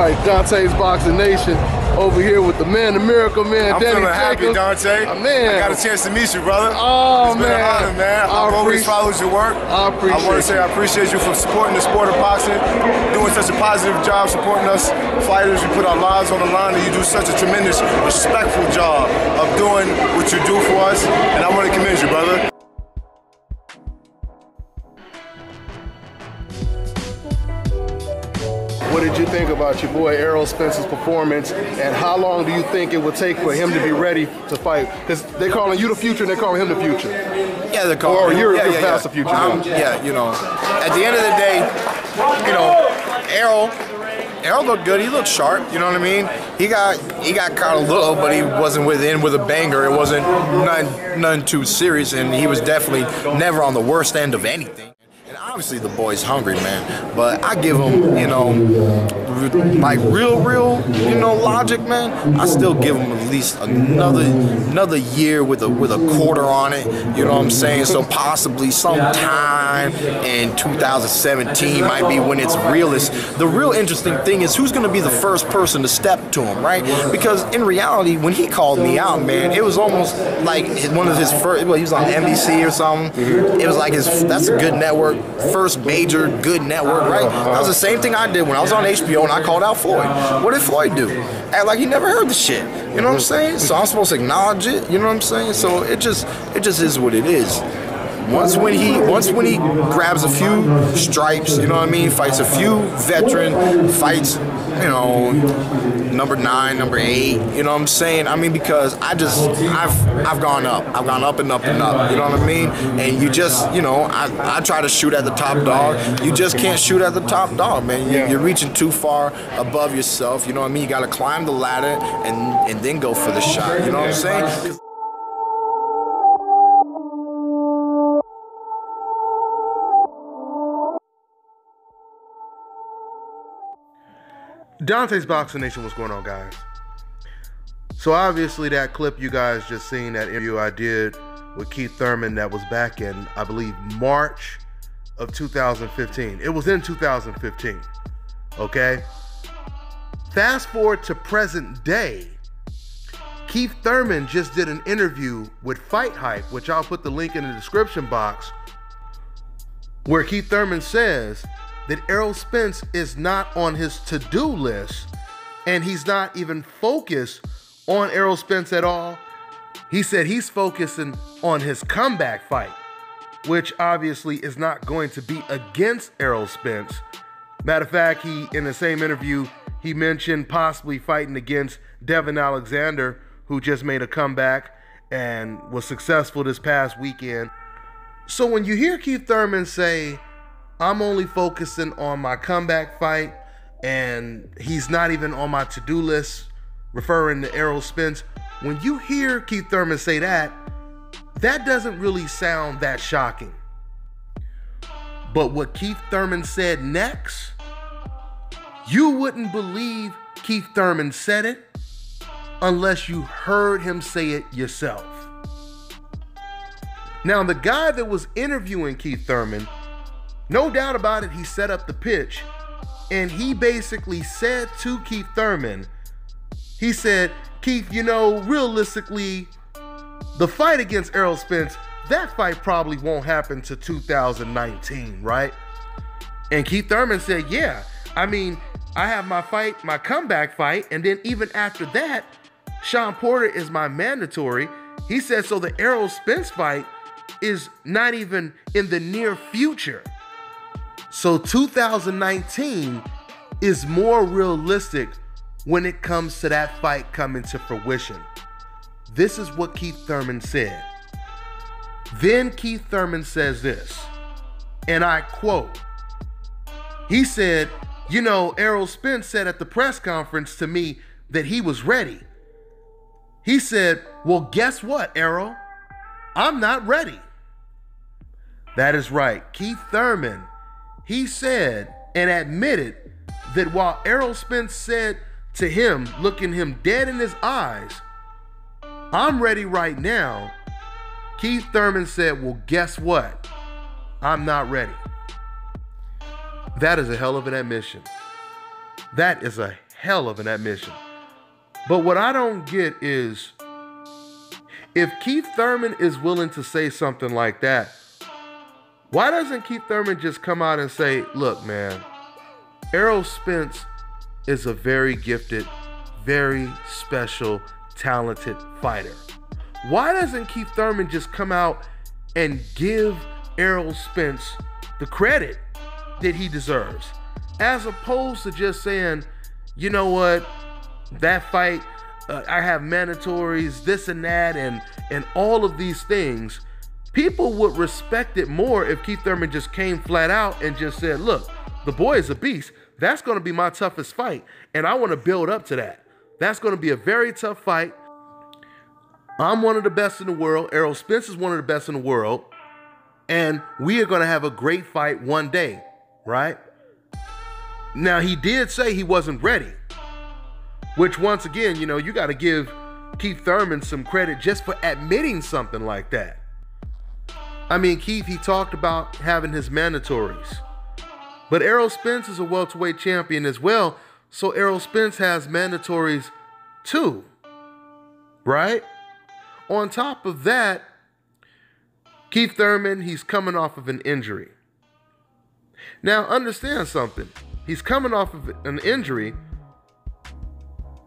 right, Dontaesboxingnation over here with the man, the miracle man, I'm Danny feeling happy, Dante. Man. I got a chance to meet you, brother. Oh, it's been an honor, man. I've always followed your work. I appreciate I want to say I appreciate you for supporting the sport of boxing, doing such a positive job supporting us fighters. You put our lives on the line, and you do such a tremendous, respectful job of doing what you do for us, and I want to commend you, brother. What did you think about your boy Errol Spence's performance, and how long do you think it would take for him to be ready to fight? Because they're calling you the future and they're calling him the future. Yeah, they're calling him. Or you're past the future. Yeah, you know, at the end of the day, you know, Errol looked good. He looked sharp. You know what I mean? He got caught a little, but he wasn't with a banger. It wasn't nothing too serious, and he was definitely never on the worst end of anything. Obviously the boy's hungry, man, but I give him, you know, like real, you know, logic, man. I still give him at least another year with a quarter on it. You know what I'm saying? So possibly sometime in 2017 might be when it's realist. The real interesting thing is who's going to be the first person to step to him, right? Because in reality, when he called me out, man, it was almost like one of his first. Well, he was on NBC or something. It was like that's a good network. First major good network, right? That was the same thing I did when I was on HBO and I called out Floyd. What did Floyd do? Act like he never heard the shit. You know what I'm saying? So I'm supposed to acknowledge it. You know what I'm saying? So it just is what it is. Once when he grabs a few stripes, you know what I mean? Fights a few veteran fights, you know, number 9, number 8, you know what I'm saying? I mean, because I've gone up. I've gone up and up and up, you know what I mean? And you just, you know, I try to shoot at the top dog. You just can't shoot at the top dog, man. You're reaching too far above yourself, you know what I mean? You got to climb the ladder and then go for the shot, you know what I'm saying? Dontaesboxingnation, what's going on, guys? So obviously that clip you guys just seen, that interview I did with Keith Thurman, that was back in, I believe, March of 2015. It was in 2015, okay? Fast forward to present day, Keith Thurman just did an interview with Fight Hype, which I'll put the link in the description box, where Keith Thurman says that Errol Spence is not on his to-do list, and he's not even focused on Errol Spence at all. He said he's focusing on his comeback fight, which obviously is not going to be against Errol Spence. Matter of fact, in the same interview, he mentioned possibly fighting against Devin Alexander, who just made a comeback and was successful this past weekend. So when you hear Keith Thurman say, I'm only focusing on my comeback fight, and he's not even on my to-do list, referring to Errol Spence. When you hear Keith Thurman say that doesn't really sound that shocking. But what Keith Thurman said next, you wouldn't believe Keith Thurman said it unless you heard him say it yourself. Now, the guy that was interviewing Keith Thurman, no doubt about it, he set up the pitch, and he basically said to Keith Thurman, he said, Keith, you know, realistically, the fight against Errol Spence, that fight probably won't happen to 2019, right? And Keith Thurman said, yeah, I mean, I have my fight, my comeback fight, and then even after that, Sean Porter is my mandatory. He said, so the Errol Spence fight is not even in the near future. So 2019 is more realistic when it comes to that fight coming to fruition. This is what Keith Thurman said. Then Keith Thurman says this, and I quote, he said, you know, Errol Spence said at the press conference to me that he was ready. He said, well, guess what, Errol? I'm not ready. That is right. Keith Thurman, he said and admitted that while Errol Spence said to him, looking him dead in his eyes, I'm ready right now, Keith Thurman said, well, guess what? I'm not ready. That is a hell of an admission. That is a hell of an admission. But what I don't get is, if Keith Thurman is willing to say something like that, why doesn't Keith Thurman just come out and say, look, man, Errol Spence is a very gifted, very special, talented fighter. Why doesn't Keith Thurman just come out and give Errol Spence the credit that he deserves, as opposed to just saying, you know what, that fight, I have mandatories, this and that, and all of these things. People would respect it more if Keith Thurman just came flat out and just said, look, the boy is a beast. That's going to be my toughest fight, and I want to build up to that. That's going to be a very tough fight. I'm one of the best in the world. Errol Spence is one of the best in the world, and we are going to have a great fight one day, right? Now, he did say he wasn't ready, which, once again, you know, you got to give Keith Thurman some credit just for admitting something like that. I mean, Keith, he talked about having his mandatories. But Errol Spence is a welterweight champion as well, so Errol Spence has mandatories too, right? On top of that, Keith Thurman, he's coming off of an injury. Now, understand something. He's coming off of an injury,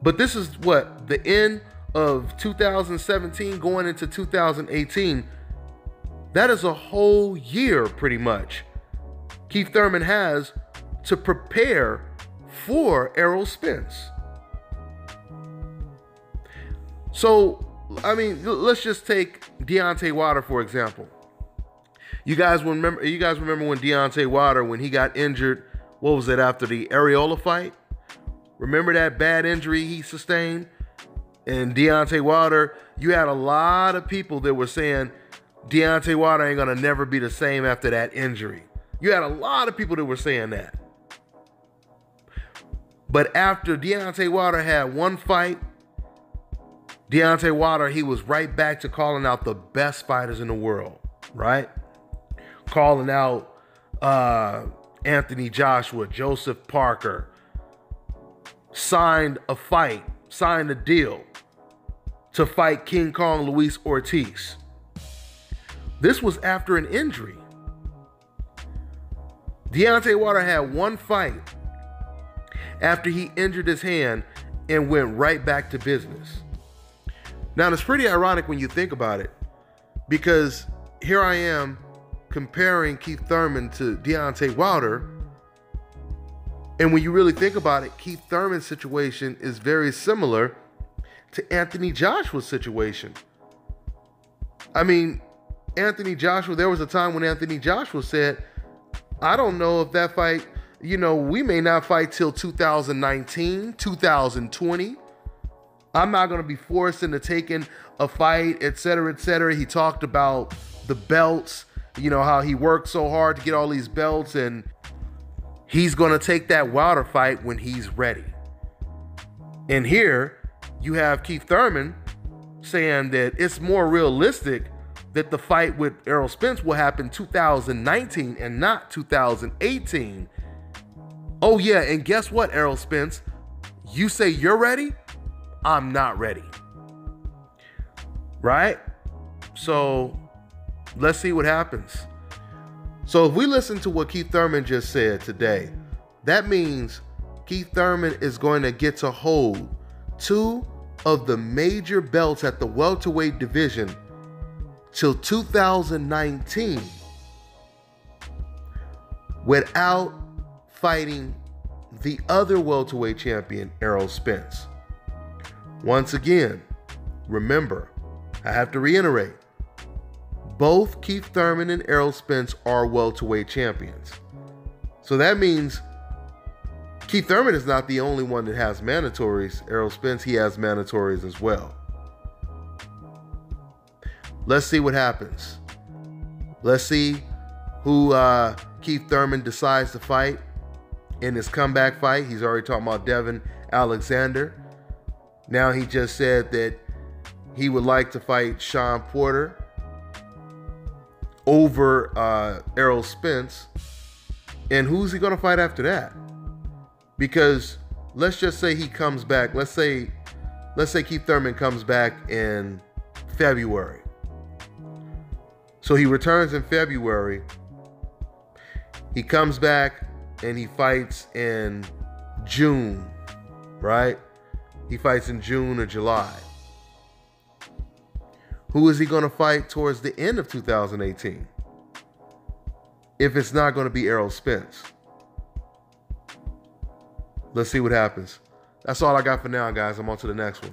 but this is what? The end of 2017 going into 2018. That is a whole year, pretty much, Keith Thurman has to prepare for Errol Spence. So, I mean, let's just take Deontay Wilder, for example. You guys remember when Deontay Wilder, when he got injured, what was it, after the Errol fight? Remember that bad injury he sustained? And Deontay Wilder, you had a lot of people that were saying Deontay Wilder ain't gonna never be the same after that injury. You had a lot of people that were saying that. But after Deontay Wilder had one fight, Deontay Wilder, he was right back to calling out the best fighters in the world, right? Calling out Anthony Joshua, Joseph Parker, signed a deal to fight King Kong Luis Ortiz. This was after an injury. Deontay Wilder had one fight after he injured his hand and went right back to business. Now, it's pretty ironic when you think about it, because here I am comparing Keith Thurman to Deontay Wilder, and when you really think about it, Keith Thurman's situation is very similar to Anthony Joshua's situation. I mean, Anthony Joshua, there was a time when Anthony Joshua said, I don't know if that fight, you know, we may not fight till 2019, 2020. I'm not going to be forced into taking a fight, et cetera, et cetera. He talked about the belts, you know, how he worked so hard to get all these belts, and he's going to take that Wilder fight when he's ready. And here you have Keith Thurman saying that it's more realistic that the fight with Errol Spence will happen 2019 and not 2018. Oh yeah, and guess what, Errol Spence? You say you're ready? I'm not ready. Right? So let's see what happens. So if we listen to what Keith Thurman just said today, that means Keith Thurman is going to get to hold two of the major belts at the welterweight division till 2019 without fighting the other welterweight champion, Errol Spence. Once again, remember, I have to reiterate, both Keith Thurman and Errol Spence are welterweight champions. So that means Keith Thurman is not the only one that has mandatories. Errol Spence, he has mandatories as well. Let's see what happens. Let's see who Keith Thurman decides to fight in his comeback fight. He's already talking about Devin Alexander. Now he just said that he would like to fight Sean Porter over Errol Spence. And who's he going to fight after that? Because let's just say he comes back. Let's say Keith Thurman comes back in February. So he returns in February. He comes back and he fights in June, right? He fights in June or July. Who is he going to fight towards the end of 2018? If it's not going to be Errol Spence. Let's see what happens. That's all I got for now, guys. I'm on to the next one.